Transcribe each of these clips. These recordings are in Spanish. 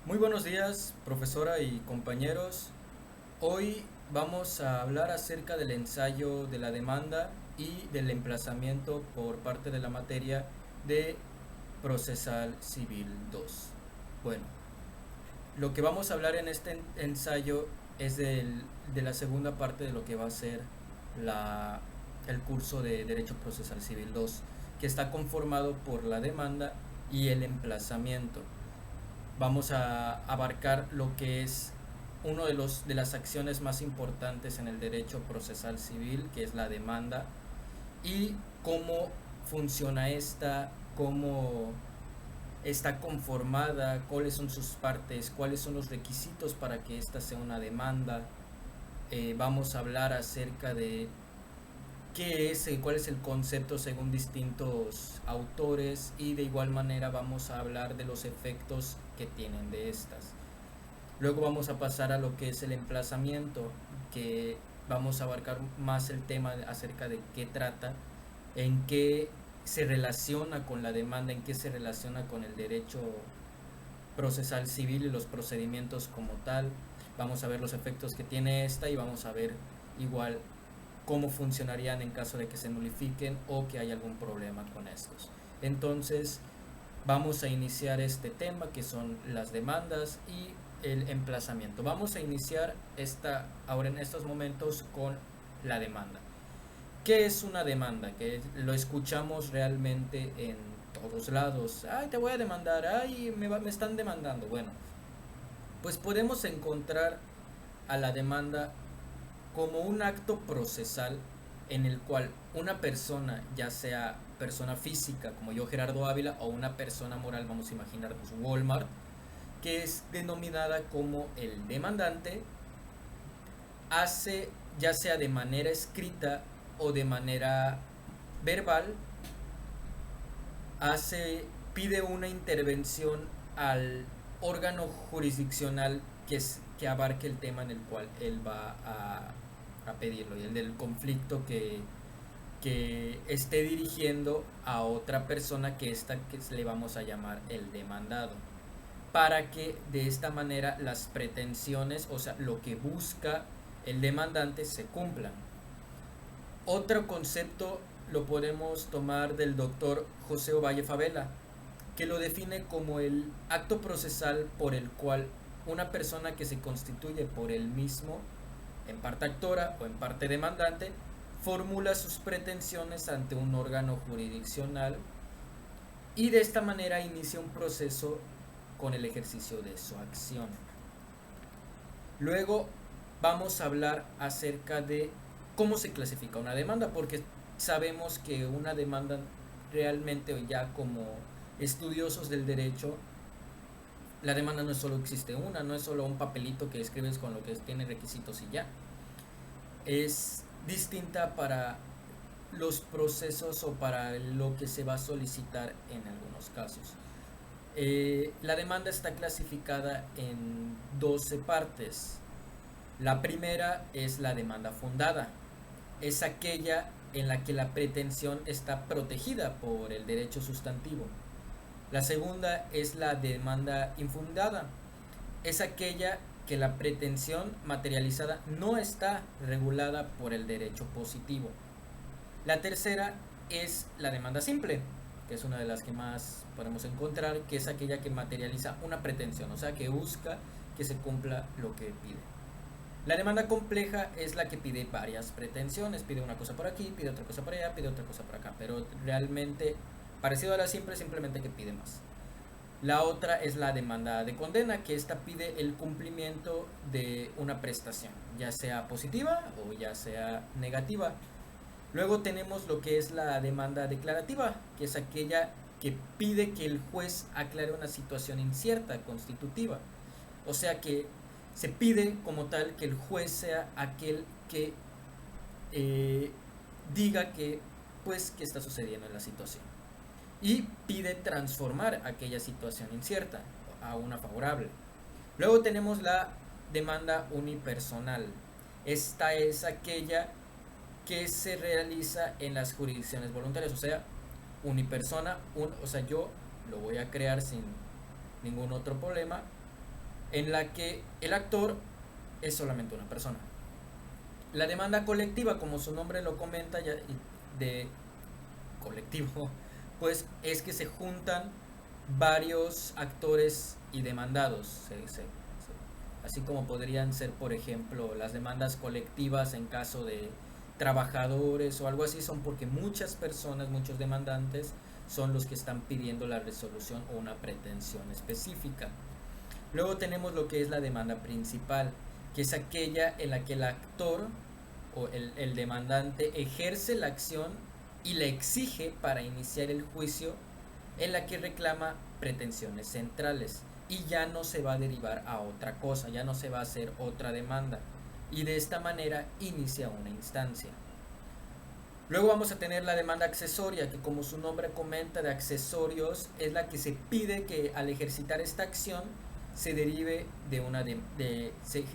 Muy buenos días, profesora y compañeros. Hoy vamos a hablar acerca del ensayo de la demanda y del emplazamiento por parte de la materia de Procesal Civil 2. Bueno, lo que vamos a hablar en este ensayo es de la segunda parte de lo que va a ser la, el curso de Derecho Procesal Civil 2, que está conformado por la demanda y el emplazamiento. Vamos a abarcar lo que es uno de las acciones más importantes en el derecho procesal civil, que es la demanda, y cómo funciona esta, cómo está conformada, cuáles son sus partes, cuáles son los requisitos para que esta sea una demanda. Vamos a hablar acerca de qué es, cuál es el concepto según distintos autores, y de igual manera vamos a hablar de los efectos que tienen de estas. Luego vamos a pasar a lo que es el emplazamiento, que vamos a abarcar más el tema acerca de qué trata, en qué se relaciona con la demanda, en qué se relaciona con el derecho procesal civil y los procedimientos como tal. Vamos a ver los efectos que tiene esta y vamos a ver igual cómo funcionarían en caso de que se nulifiquen o que haya algún problema con estos. Entonces, vamos a iniciar este tema que son las demandas y el emplazamiento. Vamos a iniciar ahora en estos momentos con la demanda. ¿Qué es una demanda? Que lo escuchamos realmente en todos lados. Ay, te voy a demandar. Ay, me están demandando. Bueno, pues podemos encontrar a la demanda como un acto procesal en el cual una persona, ya sea persona física como yo Gerardo Ávila, o una persona moral, vamos a imaginarnos Walmart, que es denominada como el demandante, hace, ya sea de manera escrita o de manera verbal, pide una intervención al órgano jurisdiccional que abarque el tema en el cual él va a pedirlo, y el del conflicto que esté dirigiendo a otra persona, que esta que le vamos a llamar el demandado, para que de esta manera las pretensiones, o sea, lo que busca el demandante, se cumplan. Otro concepto lo podemos tomar del doctor José Ovalle Favela, que lo define como el acto procesal por el cual una persona que se constituye por él mismo, en parte actora o en parte demandante, formula sus pretensiones ante un órgano jurisdiccional y de esta manera inicia un proceso con el ejercicio de su acción. Luego vamos a hablar acerca de cómo se clasifica una demanda, porque sabemos que una demanda realmente, ya como estudiosos del derecho, la demanda no es solo existe una, no es solo un papelito que escribes con lo que tiene requisitos y ya. Es distinta para los procesos o para lo que se va a solicitar en algunos casos. La demanda está clasificada en 12 partes. La primera es la demanda fundada. Es aquella en la que la pretensión está protegida por el derecho sustantivo. La segunda es la demanda infundada. Es aquella que la pretensión materializada no está regulada por el derecho positivo. La tercera es la demanda simple, que es una de las que más podemos encontrar, que es aquella que materializa una pretensión, o sea, que busca que se cumpla lo que pide. La demanda compleja es la que pide varias pretensiones, pide una cosa por aquí, pide otra cosa por allá, pide otra cosa por acá, pero realmente parecido a la simple, simplemente que pide más. La otra es la demanda de condena, que esta pide el cumplimiento de una prestación, ya sea positiva o ya sea negativa. Luego tenemos lo que es la demanda declarativa, que es aquella que pide que el juez aclare una situación incierta, constitutiva. O sea que se pide como tal que el juez sea aquel que eh, diga que, pues, qué está sucediendo en la situación. Y pide transformar aquella situación incierta a una favorable. Luego tenemos la demanda unipersonal. Esta es aquella que se realiza en las jurisdicciones voluntarias, o sea, unipersona, o sea, yo lo voy a crear sin ningún otro problema, en la que el actor es solamente una persona. La demanda colectiva, como su nombre lo comenta, ya, de colectivo, pues es que se juntan varios actores y demandados, así como podrían ser, por ejemplo, las demandas colectivas en caso de trabajadores o algo así, son porque muchas personas, muchos demandantes son los que están pidiendo la resolución o una pretensión específica. Luego tenemos lo que es la demanda principal, que es aquella en la que el actor o el demandante ejerce la acción y la exige para iniciar el juicio, en la que reclama pretensiones centrales y ya no se va a derivar a otra cosa, ya no se va a hacer otra demanda, y de esta manera inicia una instancia. Luego vamos a tener la demanda accesoria, que como su nombre comenta, de accesorios, es la que se pide que al ejercitar esta acción se derive de una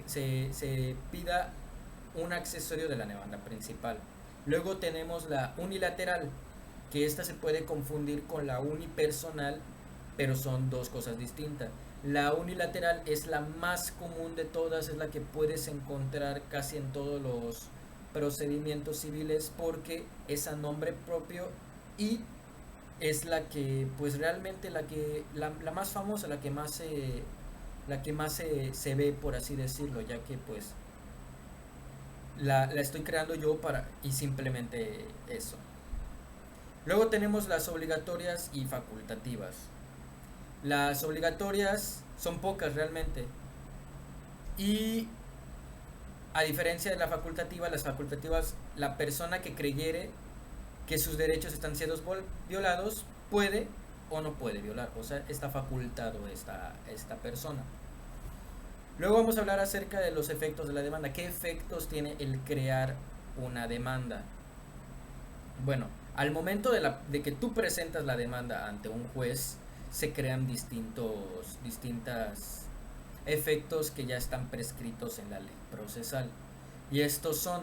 se pida un accesorio de la demanda principal. Luego tenemos la unilateral, que esta se puede confundir con la unipersonal, pero son dos cosas distintas. La unilateral es la más común de todas, es la que puedes encontrar casi en todos los procedimientos civiles porque es a nombre propio y es la que pues realmente la más famosa, la que más se ve, por así decirlo, ya que pues la estoy creando yo para y simplemente eso. Luego tenemos las obligatorias y facultativas. Las obligatorias son pocas realmente y a diferencia de la facultativa, las facultativas, la persona que creyere que sus derechos están siendo violados puede o no puede violar, o sea, está facultado esta persona. Luego vamos a hablar acerca de los efectos de la demanda. ¿Qué efectos tiene el crear una demanda? Bueno, al momento de que tú presentas la demanda ante un juez, se crean distintos efectos que ya están prescritos en la ley procesal. Y estos son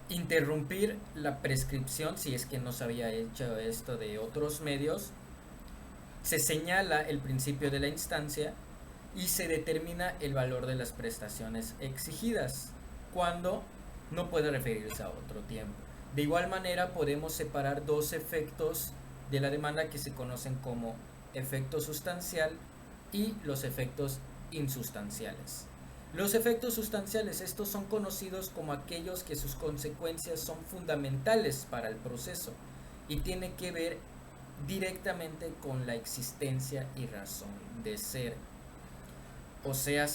interrumpir la prescripción si es que no se había hecho esto de otros medios, se señala el principio de la instancia y se determina el valor de las prestaciones exigidas cuando no puede referirse a otro tiempo. De igual manera podemos separar dos efectos de la demanda que se conocen como efecto sustancial y los efectos insustanciales. Los efectos sustanciales, estos son conocidos como aquellos que sus consecuencias son fundamentales para el proceso y tiene que ver directamente con la existencia y razón de ser. O sea,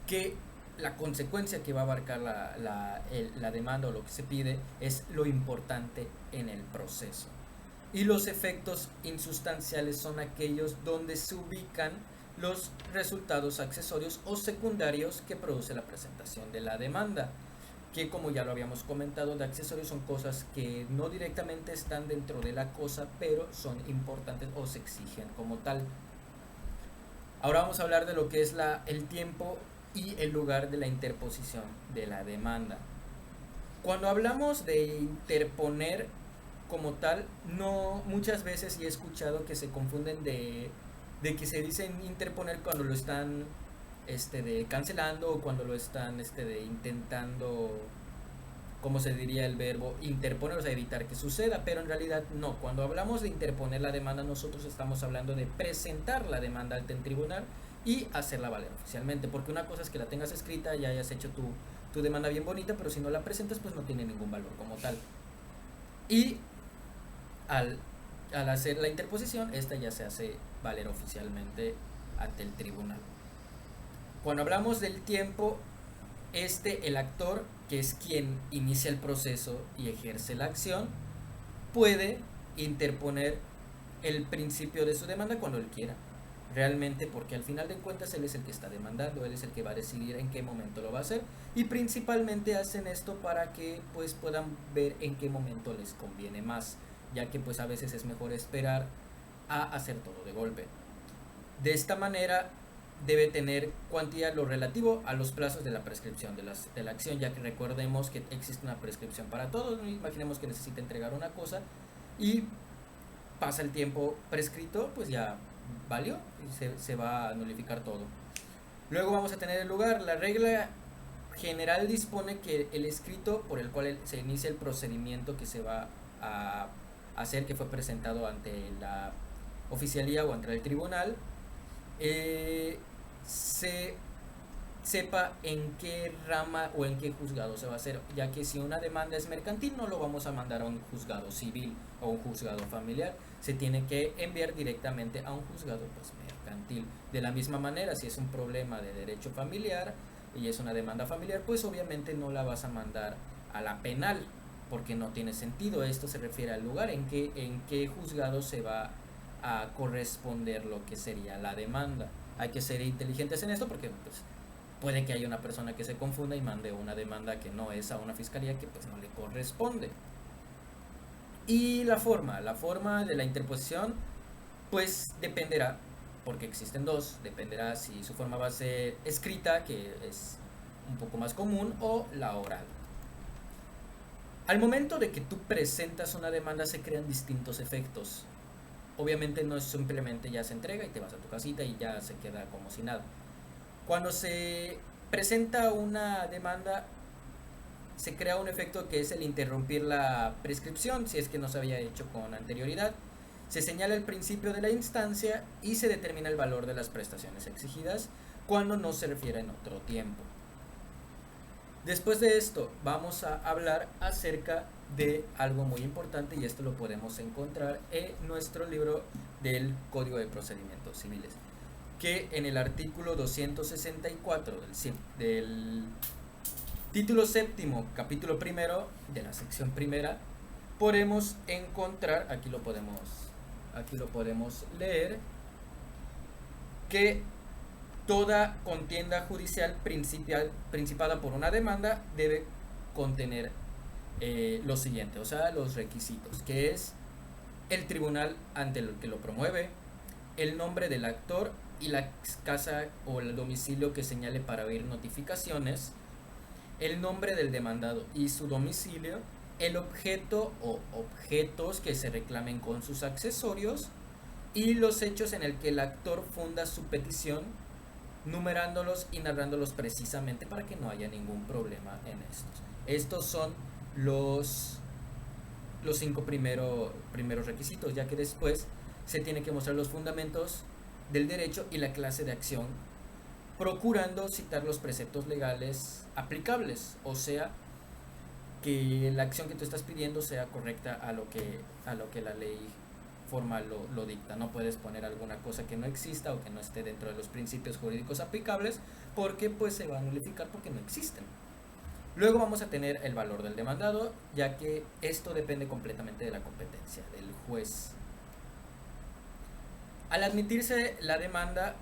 que la consecuencia que va a abarcar la demanda o lo que se pide es lo importante en el proceso. Y los efectos insustanciales son aquellos donde se ubican los resultados accesorios o secundarios que produce la presentación de la demanda, que como ya lo habíamos comentado, de accesorios son cosas que no directamente están dentro de la cosa, pero son importantes o se exigen como tal. Ahora vamos a hablar de lo que es el tiempo y el lugar de la interposición de la demanda. Cuando hablamos de interponer como tal, no muchas veces he escuchado que se confunden de que se dicen interponer cuando lo están cancelando o cuando lo están intentando, como se diría el verbo, interponer, o sea, evitar que suceda, pero en realidad no. Cuando hablamos de interponer la demanda, nosotros estamos hablando de presentar la demanda ante el tribunal y hacerla valer oficialmente, porque una cosa es que la tengas escrita, ya hayas hecho tu demanda bien bonita, pero si no la presentas, pues no tiene ningún valor como tal. Y al hacer la interposición, esta ya se hace valer oficialmente ante el tribunal. Cuando hablamos del tiempo, el actor, que es quien inicia el proceso y ejerce la acción, puede interponer el principio de su demanda cuando él quiera. Realmente, porque al final de cuentas él es el que está demandando, él es el que va a decidir en qué momento lo va a hacer, y principalmente hacen esto para que pues puedan ver en qué momento les conviene más, ya que pues a veces es mejor esperar a hacer todo de golpe. De esta manera debe tener cuantía lo relativo a los plazos de la prescripción de la acción, ya que recordemos que existe una prescripción para todos. Imaginemos que necesita entregar una cosa y pasa el tiempo prescrito, pues ya valió y se va a nulificar todo. Luego vamos a tener el lugar. La regla general dispone que el escrito por el cual se inicia el procedimiento que se va a hacer, que fue presentado ante la oficialía o ante el tribunal, se sepa en qué rama o en qué juzgado se va a hacer, ya que si una demanda es mercantil no lo vamos a mandar a un juzgado civil o un juzgado familiar, se tiene que enviar directamente a un juzgado pues mercantil. De la misma manera, si es un problema de derecho familiar y es una demanda familiar, pues obviamente no la vas a mandar a la penal, porque no tiene sentido. Esto se refiere al lugar en qué juzgado se va a corresponder lo que sería la demanda. Hay que ser inteligentes en esto porque pues, puede que haya una persona que se confunda y mande una demanda que no es a una fiscalía que pues no le corresponde. Y la forma de la interposición pues dependerá, porque existen dos, dependerá si su forma va a ser escrita, que es un poco más común, o la oral. Al momento de que tú presentas una demanda se crean distintos efectos. Obviamente no es simplemente ya se entrega y te vas a tu casita y ya se queda como si nada. Cuando se presenta una demanda se crea un efecto que es el interrumpir la prescripción si es que no se había hecho con anterioridad. Se señala el principio de la instancia y se determina el valor de las prestaciones exigidas cuando no se refiere en otro tiempo. Después de esto vamos a hablar acerca de algo muy importante y esto lo podemos encontrar en nuestro libro del Código de Procedimientos Civiles, que en el artículo 264 del título séptimo, capítulo primero de la sección primera, podemos encontrar, aquí lo podemos leer, que toda contienda judicial principada por una demanda debe contener lo siguiente, o sea, los requisitos, que es el tribunal ante el que lo promueve, el nombre del actor y la casa o el domicilio que señale para oír notificaciones, el nombre del demandado y su domicilio, el objeto o objetos que se reclamen con sus accesorios y los hechos en el que el actor funda su petición, numerándolos y narrándolos precisamente para que no haya ningún problema en estos. Estos son los 5 primeros requisitos, ya que después se tiene que mostrar los fundamentos del derecho y la clase de acción, procurando citar los preceptos legales aplicables, o sea, que la acción que tú estás pidiendo sea correcta a lo que la ley formal lo dicta. No puedes poner alguna cosa que no exista o que no esté dentro de los principios jurídicos aplicables, porque pues se va a nulificar porque no existen. Luego vamos a tener el valor del demandado, ya que esto depende completamente de la competencia del juez. Al admitirse la demanda,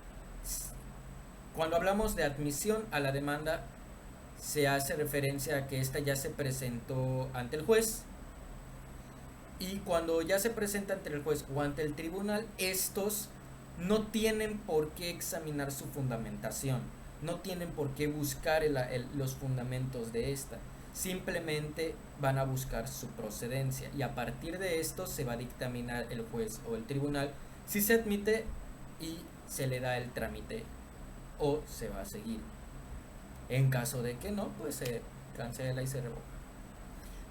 cuando hablamos de admisión a la demanda, se hace referencia a que ésta ya se presentó ante el juez, y cuando ya se presenta ante el juez o ante el tribunal, estos no tienen por qué examinar su fundamentación, no tienen por qué buscar los fundamentos de esta, simplemente van a buscar su procedencia y a partir de esto se va a dictaminar el juez o el tribunal si se admite y se le da el trámite o se va a seguir. En caso de que no, pues se cancela y se revoca.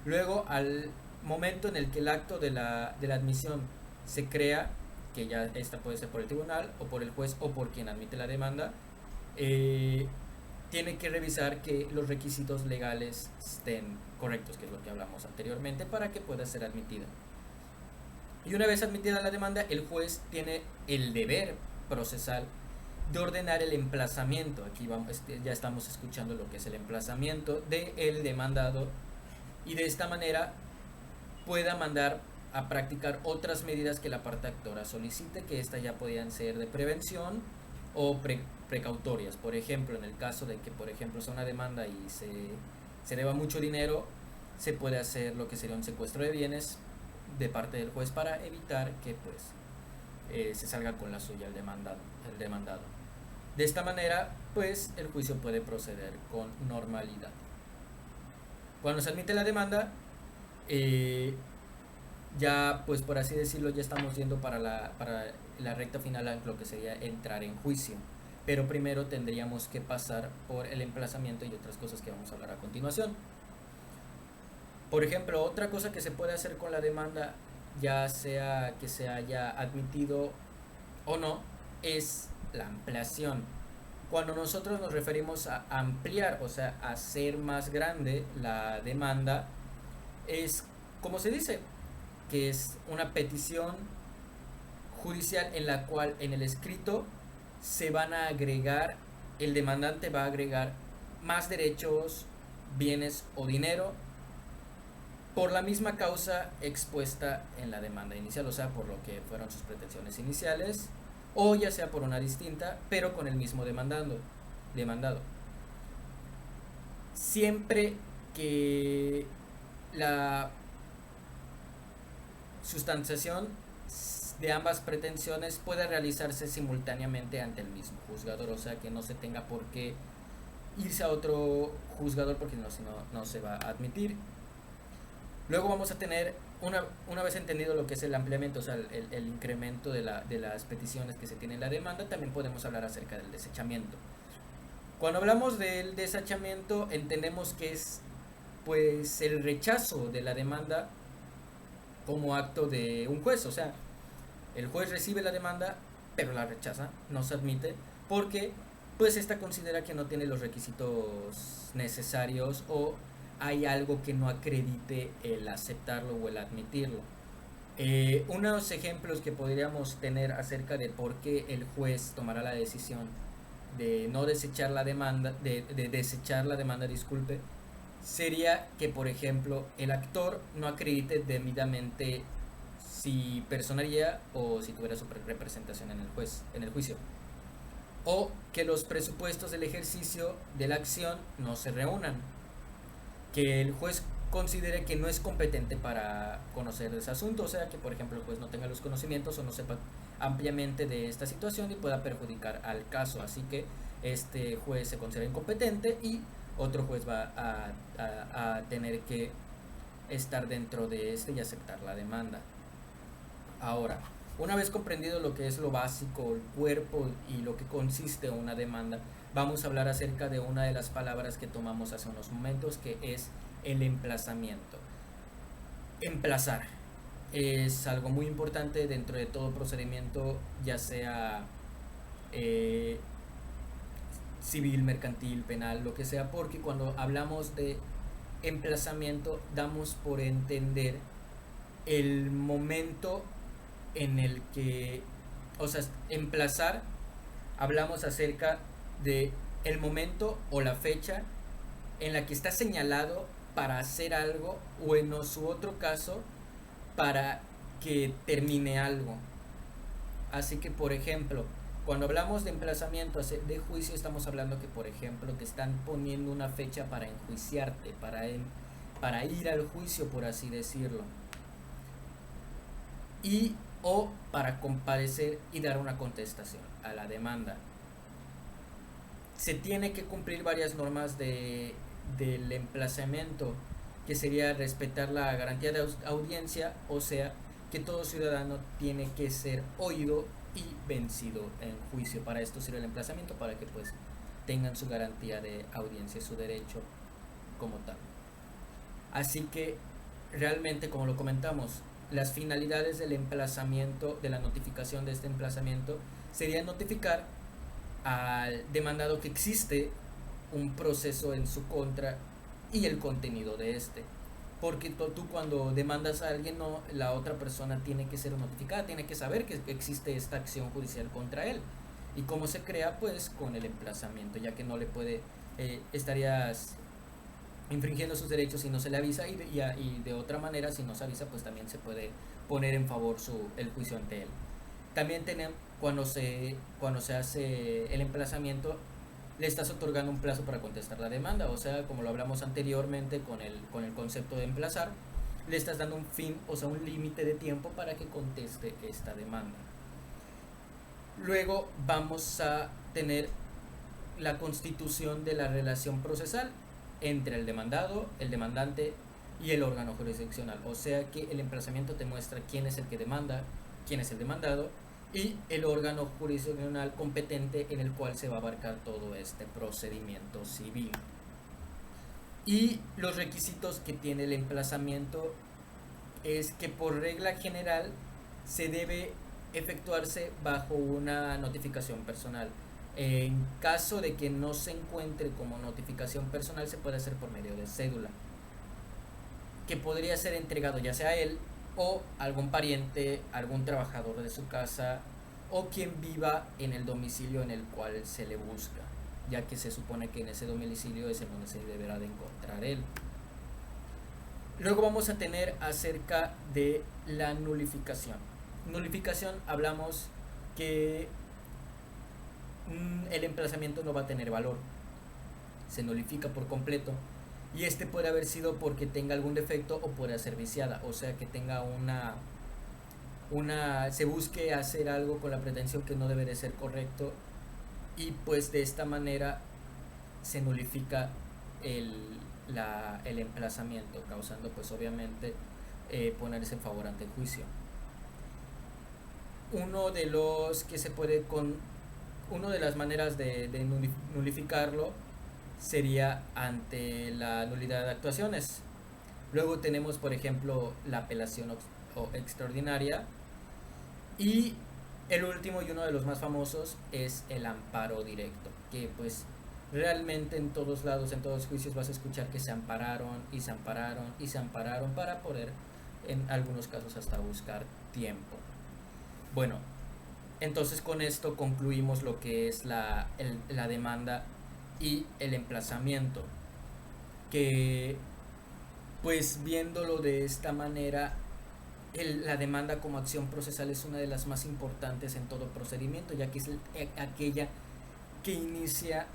Luego, al momento en el que el acto de la admisión se crea, que ya esta puede ser por el tribunal o por el juez o por quien admite la demanda, tiene que revisar que los requisitos legales estén correctos, que es lo que hablamos anteriormente, para que pueda ser admitida. Y una vez admitida la demanda, el juez tiene el deber procesal de ordenar el emplazamiento. Aquí ya estamos escuchando lo que es el emplazamiento del demandado, y de esta manera pueda mandar a practicar otras medidas que la parte actora solicite, que estas ya podían ser de prevención o precautorias. Por ejemplo, en el caso de que por ejemplo sea una demanda y se deba mucho dinero, se puede hacer lo que sería un secuestro de bienes de parte del juez para evitar que pues se salga con la suya el demandado. De esta manera pues el juicio puede proceder con normalidad. Cuando se admite la demanda, ya pues por así decirlo, ya estamos yendo para la recta final a lo que sería entrar en juicio. Pero primero tendríamos que pasar por el emplazamiento y otras cosas que vamos a hablar a continuación. Por ejemplo, otra cosa que se puede hacer con la demanda, ya sea que se haya admitido o no, es la ampliación. Cuando nosotros nos referimos a ampliar, o sea, a hacer más grande la demanda, es como se dice, que es una petición judicial en la cual en el escrito se van a agregar, el demandante va a agregar más derechos, bienes o dinero por la misma causa expuesta en la demanda inicial, o sea, por lo que fueron sus pretensiones iniciales, o ya sea por una distinta, pero con el mismo demandado. Siempre que la sustanciación de ambas pretensiones pueda realizarse simultáneamente ante el mismo juzgador, o sea que no se tenga por qué irse a otro juzgador porque no se va a admitir. Luego vamos a tener, una vez entendido lo que es el ampliamiento, o sea, el incremento de las peticiones que se tiene en la demanda, también podemos hablar acerca del desechamiento. Cuando hablamos del desechamiento, entendemos que es pues el rechazo de la demanda como acto de un juez, o sea, el juez recibe la demanda, pero la rechaza, no se admite, porque pues esta considera que no tiene los requisitos necesarios o hay algo que no acredite el aceptarlo o el admitirlo. Unos ejemplos que podríamos tener acerca de por qué el juez tomará la decisión de no desechar la demanda, de desechar la demanda, disculpe, sería que, por ejemplo, el actor no acredite debidamente si personaría o si tuviera su representación en el juicio, o que los presupuestos del ejercicio de la acción no se reúnan, que el juez considere que no es competente para conocer ese asunto, o sea que por ejemplo el juez no tenga los conocimientos o no sepa ampliamente de esta situación y pueda perjudicar al caso, así que este juez se considera incompetente y otro juez va a tener que estar dentro de este y aceptar la demanda. Ahora, una vez comprendido lo que es lo básico, el cuerpo y lo que consiste una demanda, vamos a hablar acerca de una de las palabras que tomamos hace unos momentos, que es el emplazamiento. Emplazar es algo muy importante dentro de todo procedimiento, ya sea civil, mercantil, penal, lo que sea, porque cuando hablamos de emplazamiento damos por entender el momento en el que, o sea, emplazar, hablamos acerca de el momento o la fecha en la que está señalado para hacer algo, o en su otro caso para que termine algo. Así que, por ejemplo, cuando hablamos de emplazamiento de juicio, estamos hablando que, por ejemplo, te están poniendo una fecha para enjuiciarte, para ir al juicio, por así decirlo, y o para comparecer y dar una contestación a la demanda. Se tiene que cumplir varias normas del emplazamiento, que sería respetar la garantía de audiencia, o sea, que todo ciudadano tiene que ser oído y vencido en juicio. Para esto sirve el emplazamiento, para que pues tengan su garantía de audiencia, su derecho como tal. Así que realmente, como lo comentamos, las finalidades del emplazamiento, de la notificación de este emplazamiento, sería notificar al demandado que existe un proceso en su contra y el contenido de este. Porque tú cuando demandas a alguien, no, la otra persona tiene que ser notificada, tiene que saber que existe esta acción judicial contra él. ¿Y cómo se crea? Pues con el emplazamiento, ya que no le puede, estarías infringiendo sus derechos si no se le avisa, y de otra manera, si no se avisa, pues también se puede poner en favor el juicio ante él. También tenemos, cuando se hace el emplazamiento, le estás otorgando un plazo para contestar la demanda, o sea, como lo hablamos anteriormente con el concepto de emplazar, le estás dando un fin, o sea, un límite de tiempo para que conteste esta demanda. Luego vamos a tener la constitución de la relación procesal entre el demandado, el demandante y el órgano jurisdiccional, o sea que el emplazamiento te muestra quién es el que demanda, quién es el demandado y el órgano jurisdiccional competente en el cual se va a abarcar todo este procedimiento civil. Y los requisitos que tiene el emplazamiento es que por regla general se debe efectuarse bajo una notificación personal. En caso de que no se encuentre como notificación personal, se puede hacer por medio de cédula, que podría ser entregado ya sea a él o algún pariente, algún trabajador de su casa o quien viva en el domicilio en el cual se le busca, ya que se supone que en ese domicilio es en donde se deberá de encontrar él. Luego vamos a tener acerca de la nulificación. Nulificación, hablamos que el emplazamiento no va a tener valor, se nulifica por completo, y este puede haber sido porque tenga algún defecto o puede ser viciada, o sea que tenga se busque hacer algo con la pretensión que no debe de ser correcto, y pues de esta manera se nulifica el emplazamiento, causando pues obviamente ponerse en favor ante el juicio. Una de las maneras de nulificarlo sería ante la nulidad de actuaciones. Luego tenemos, por ejemplo, la apelación extraordinaria, y el último y uno de los más famosos es el amparo directo, que pues realmente en todos lados, en todos los juicios vas a escuchar que se ampararon y se ampararon y se ampararon para poder en algunos casos hasta buscar tiempo. Bueno, entonces con esto concluimos lo que es la demanda y el emplazamiento, que pues viéndolo de esta manera, la demanda como acción procesal es una de las más importantes en todo procedimiento, ya que es aquella que inicia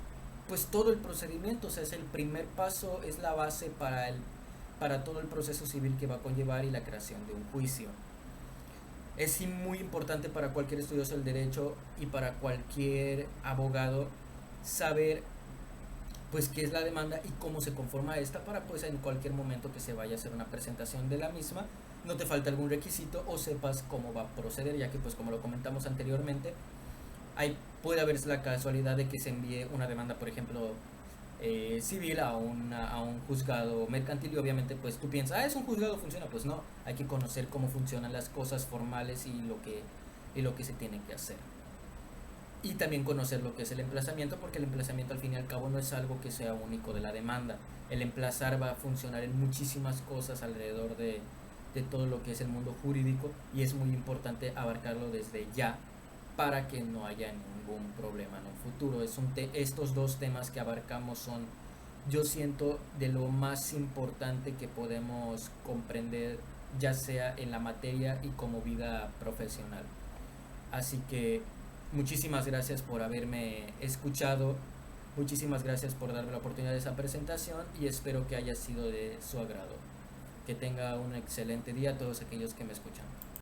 pues todo el procedimiento, o sea, es el primer paso, es la base para todo el proceso civil que va a conllevar y la creación de un juicio. Es muy importante para cualquier estudioso del derecho y para cualquier abogado saber pues qué es la demanda y cómo se conforma esta, para pues en cualquier momento que se vaya a hacer una presentación de la misma no te falte algún requisito o sepas cómo va a proceder, ya que pues como lo comentamos anteriormente, puede haberse la casualidad de que se envíe una demanda, por ejemplo, civil a un juzgado mercantil, y obviamente pues tú piensas, es un juzgado, funciona. Pues no, hay que conocer cómo funcionan las cosas formales y lo que se tiene que hacer. Y también conocer lo que es el emplazamiento, porque el emplazamiento al fin y al cabo no es algo que sea único de la demanda. El emplazar va a funcionar en muchísimas cosas alrededor de todo lo que es el mundo jurídico, y es muy importante abarcarlo desde ya para que no haya ningún problema en un futuro. Estos dos temas que abarcamos son, yo siento, de lo más importante que podemos comprender, ya sea en la materia y como vida profesional. Así que muchísimas gracias por haberme escuchado, muchísimas gracias por darme la oportunidad de esa presentación, y espero que haya sido de su agrado. Que tenga un excelente día a todos aquellos que me escuchan.